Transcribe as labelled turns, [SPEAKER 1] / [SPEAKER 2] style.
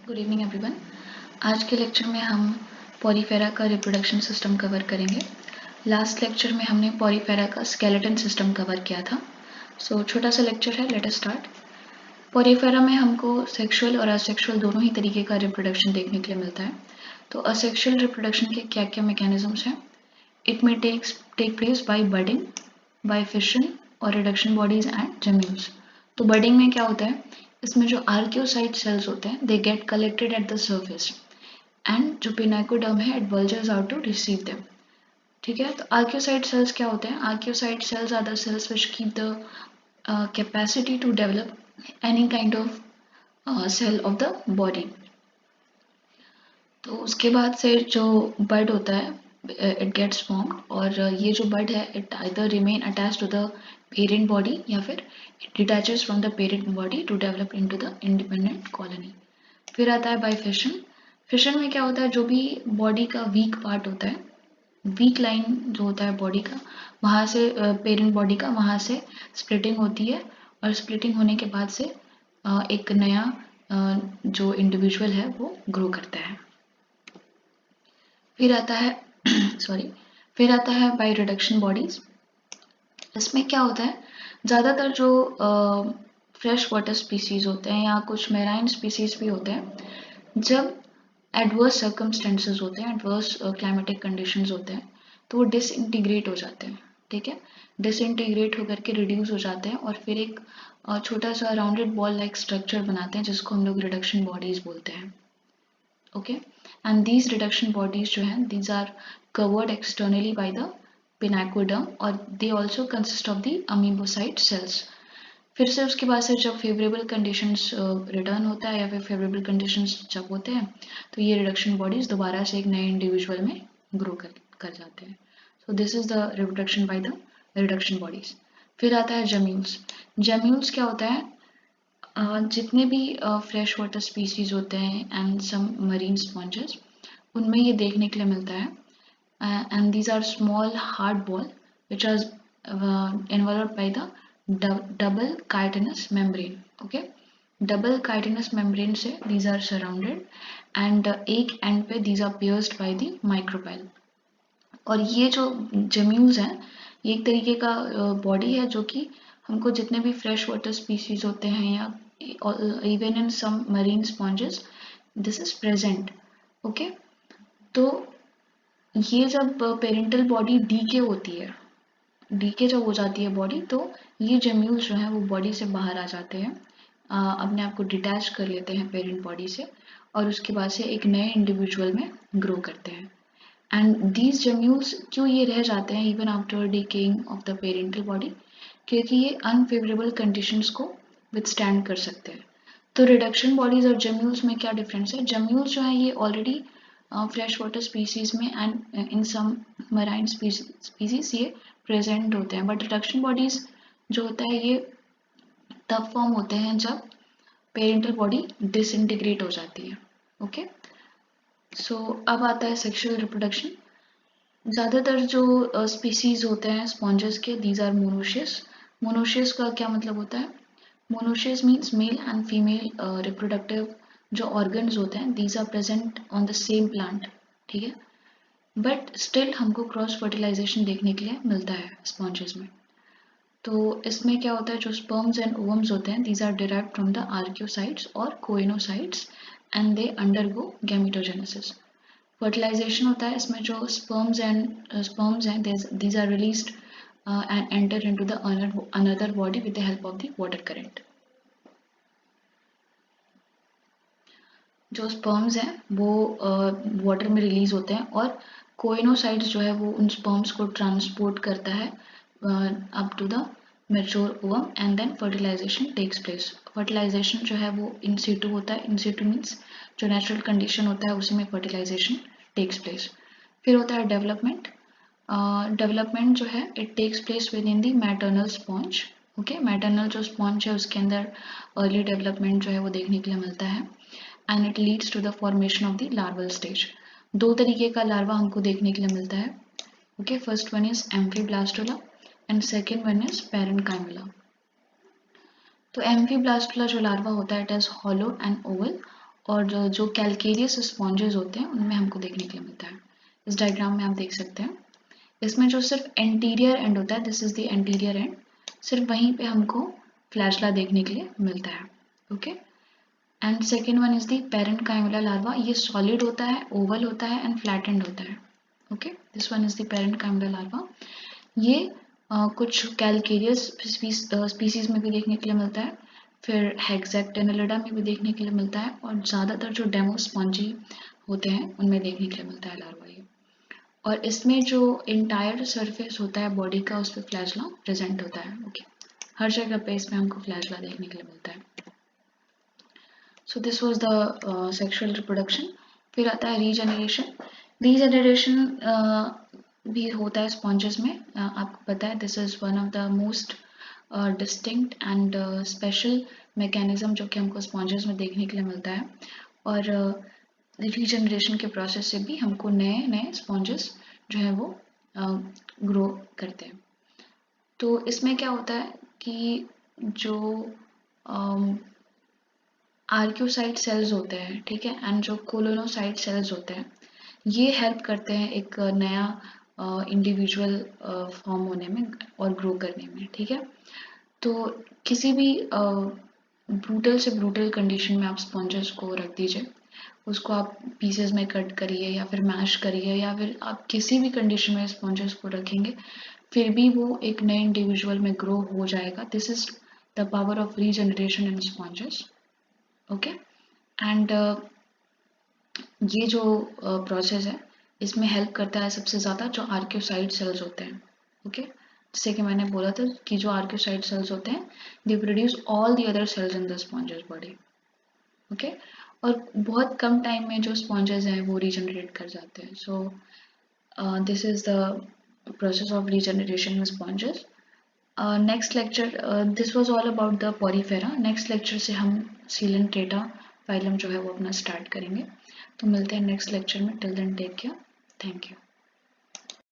[SPEAKER 1] Good evening everyone. आज के lecture में हम पॉलीफेरा का रिप्रोडक्शन सिस्टम कवर करेंगे। लास्ट लेक्चर में हमने पॉलीफेरा का स्केलेटन सिस्टम कवर किया था। छोटा सा लेक्चर है, लेट अस स्टार्ट। पॉलीफेरा में हमको सेक्सुअल और असेक्सुअल दोनों ही तरीके का रिप्रोडक्शन देखने के लिए मिलता है। तो असेक्सुअल रिप्रोडक्शन के क्या क्या मैकेनिज्म्स हैं? It may take place by budding, by fission और रिडक्शन बॉडीज एंड जेम्यूल्स। तो बडिंग में क्या होता है, इसमें जो आर्कियोसाइट सेल्स होते हैं they get collected at the surface and जो पिनाकोडर्म है it bulges out to receive them। ठीक है, तो आर्कियोसाइट सेल्स क्या होते हैं? Archaeocyte cells are the cells which keep the capacity to develop any kind of cell of the body। तो उसके बाद से जो बड होता है इट गेट्स फॉर्म्ड, और ये जो बड है it either remain attached to the parent body या फिर it detaches from the parent body to develop into the independent colony. फिर आता है बाय फिशन। फिशन में क्या होता है, जो भी बॉडी का वीक पार्ट होता है, वीक लाइन जो होता है बॉडी का, वहाँ से पेरेंट बॉडी का, वहाँ से स्प्लिटिंग होती है, और स्प्लिटिंग होने के बाद से एक नया जो इंडिविजुअल है वो ग्रो करता है। फिर आता है फिर आता है बाय रिडक्शन बॉडीज। इसमें क्या होता है, ज़्यादातर जो फ्रेश वाटर स्पीसीज होते हैं या कुछ मेराइन स्पीसीज भी होते हैं, जब एडवर्स सर्कमस्टेंसेस होते हैं, एडवर्स क्लाइमेटिक कंडीशंस होते हैं, तो वो डिसइंटीग्रेट हो जाते हैं। ठीक है, डिसइंटीग्रेट होकर के रिड्यूस हो जाते हैं और फिर एक छोटा सा राउंडेड बॉल लाइक स्ट्रक्चर बनाते हैं जिसको हम लोग रिडक्शन बॉडीज बोलते हैं। Okay, and these reduction bodies जो हैं these are covered externally by the pinacoderm और they also consist of the amoebocyte cells. फिर से उसके बाद से जब फेवरेबल कंडीशंस रिटर्न होता है या फिर फेवरेबल कंडीशंस जब होते हैं, तो ये रिडक्शन बॉडीज दोबारा से एक नए इंडिविजुअल में ग्रो कर जाते हैं। So this is the reproduction by the reduction bodies. फिर आता है जेम्यूल्स। जेम्यूल्स क्या होता है, जितने भी फ्रेश वाटर स्पीसीज होते हैं एंड सम मरीन स्पॉन्जेस, उनमें ये देखने के लिए मिलता है। And these are small hard ball which are enveloped by the double chitinous membrane। okay, double chitinous membrane से these are surrounded and एक एंड पे these are pierced by the micropyle। और ये जो जेम्यूल्स हैं ये एक तरीके का बॉडी है जो कि हमको जितने भी फ्रेश वाटर स्पीसीज होते हैं या even in some marine sponges this is present. Okay, तो ये जब पेरेंटल बॉडी डीके होती है, डीके जब हो जाती है बॉडी, तो ये जेम्यूल्स जो हैं वो बॉडी से बाहर आ जाते हैं, अपने आप को डिटैच कर लेते हैं पेरेंट बॉडी से, और उसके बाद से एक नए इंडिविजुअल में ग्रो करते हैं। एंड दीज जेम्यूल्स क्यों ये रह जाते हैं even after decaying of the parental body? क्योंकि ये अनफेवरेबल कंडीशंस को विथस्टैंड कर सकते हैं। तो रिडक्शन बॉडीज और जेम्यूल्स में क्या डिफरेंस है? जेम्यूल्स जो है ये ऑलरेडी फ्रेश वाटर स्पीसीज में and in some marine species ये प्रेजेंट होते हैं, बट रिडक्शन बॉडीज जो होता है ये तब फॉर्म होते हैं जब पेरेंटल बॉडी डिसइंटीग्रेट हो जाती है। ओके, सो अब आता है सेक्सुअल रिप्रोडक्शन। ज़्यादातर जो स्पीसीज होते हैं स्पॉन्जेस के, दीज आर मोनोशियस। मोनोशियस का क्या मतलब होता है? Monoecious means male and female reproductive जो ऑर्गन्स होते हैं these are present on the same plant. ठीक है, बट स्टिल हमको क्रॉस फर्टिलाइजेशन देखने के लिए मिलता है स्पॉन्जेस में। तो इसमें क्या होता है, जो स्पर्म्स एंड ओवम्स होते हैं these are derived from the archaeocytes और choanocytes and they undergo gametogenesis. Fertilisation होता है, इसमें जो स्पर्म्स हैं these are released and enter into the another body with the help of the water current। जो sperms हैं वो वाटर में रिलीज होते हैं और कोइनोसाइट्स जो है वो उन स्पर्म्स को ट्रांसपोर्ट करता है up to the mature ovum and then fertilization takes place. Fertilization जो है वो इन सीटू होता है। इन सीटू मीन्स जो नेचुरल कंडीशन होता है उसी में फर्टिलाइजेशन टेक्स प्लेस। फिर होता है डेवलपमेंट। डेवलपमेंट जो है it takes place within the maternal sponge. Okay, maternal जो स्पॉन्ज है उसके अंदर अर्ली डेवलपमेंट जो है वो देखने के लिए मिलता है and it leads to the formation of the larval stage. दो तरीके का लार्वा हमको देखने के लिए मिलता है। Okay, first one is amphiblastula and second one is parenchymula. तो एम्फीब्लास्टुला जो लार्वा होता है it is hollow and oval और जो कैलकेरियस स्पॉन्जेस होते हैं उनमें हमको देखने के लिए मिलता है। इस डायग्राम में आप देख सकते हैं, इसमें जो सिर्फ एंटीरियर एंड होता है, this is the anterior and, सिर्फ वहीं पे हमको फ्लैजला देखने के लिए मिलता है। Okay, and second one is the parenchymula larva. ये सॉलिड होता है, ओवल होता है एंड फ्लैटेंड होता है। Okay, this one is the parenchymula larva. ये कुछ कैलकेरियस स्पीसीज में भी देखने के लिए मिलता है, फिर हेक्सेक्टेनिलिडा में भी देखने के लिए मिलता है, और ज़्यादातर जो डेमोस्पॉन्जी होते हैं उनमें देखने के लिए मिलता है लार्वा ये। और इसमें जो इंटायर सरफेस होता है बॉडी का, उस पर फ्लैजला प्रेजेंट होता है। ओके, हर जगह पे इसमें हमको फ्लैजला देखने के लिए मिलता है। So this was the sexual reproduction. फिर आता है रीजनरेशन। रीजनरेशन भी होता है स्पॉन्जेस में, आपको पता है this is one of the most distinct and special mechanism जो कि हमको स्पॉन्जेस में देखने के लिए मिलता है। और रीजनरेशन के प्रोसेस से भी हमको नए नए स्पॉन्जेस जो है वो ग्रो करते हैं। तो इसमें क्या होता है कि जो आर्क्योसाइट सेल्स होते हैं, ठीक है, एंड जो कोलोनोसाइट सेल्स होते हैं, ये हेल्प करते हैं एक नया इंडिविजुअल फॉर्म होने में और ग्रो करने में, ठीक है। तो किसी भी ब्रूटल से ब्रूटल कंडीशन में आप स्पॉन्जेस को रख दीजिए, उसको आप पीसेस में कट करिए या फिर मैश करिए, या फिर आप किसी भी कंडीशन में स्पॉन्जेस को रखेंगे, फिर भी वो एक नए इंडिविजुअल में ग्रो हो जाएगा। This is the power of regeneration in sponges. Okay, and ये जो प्रोसेस है इसमें हेल्प करता है सबसे ज़्यादा जो आर्क्योसाइट सेल्स होते हैं। ओके, जैसे कि मैंने बोला था कि जो आर्क्योसाइट सेल्स होते हैं they produce all the other sales in the sponges body. Okay, और बहुत कम टाइम में जो स्पॉन्जेस हैं वो रीजनरेट कर जाते हैं। So this is the process of regeneration in sponges. Next lecture, this was all about the Porifera. Next lecture से हम सीलेंट्रेटा फाइलम जो है वो अपना स्टार्ट करेंगे। तो मिलते हैं नेक्स्ट लेक्चर में। Till then take care, thank you.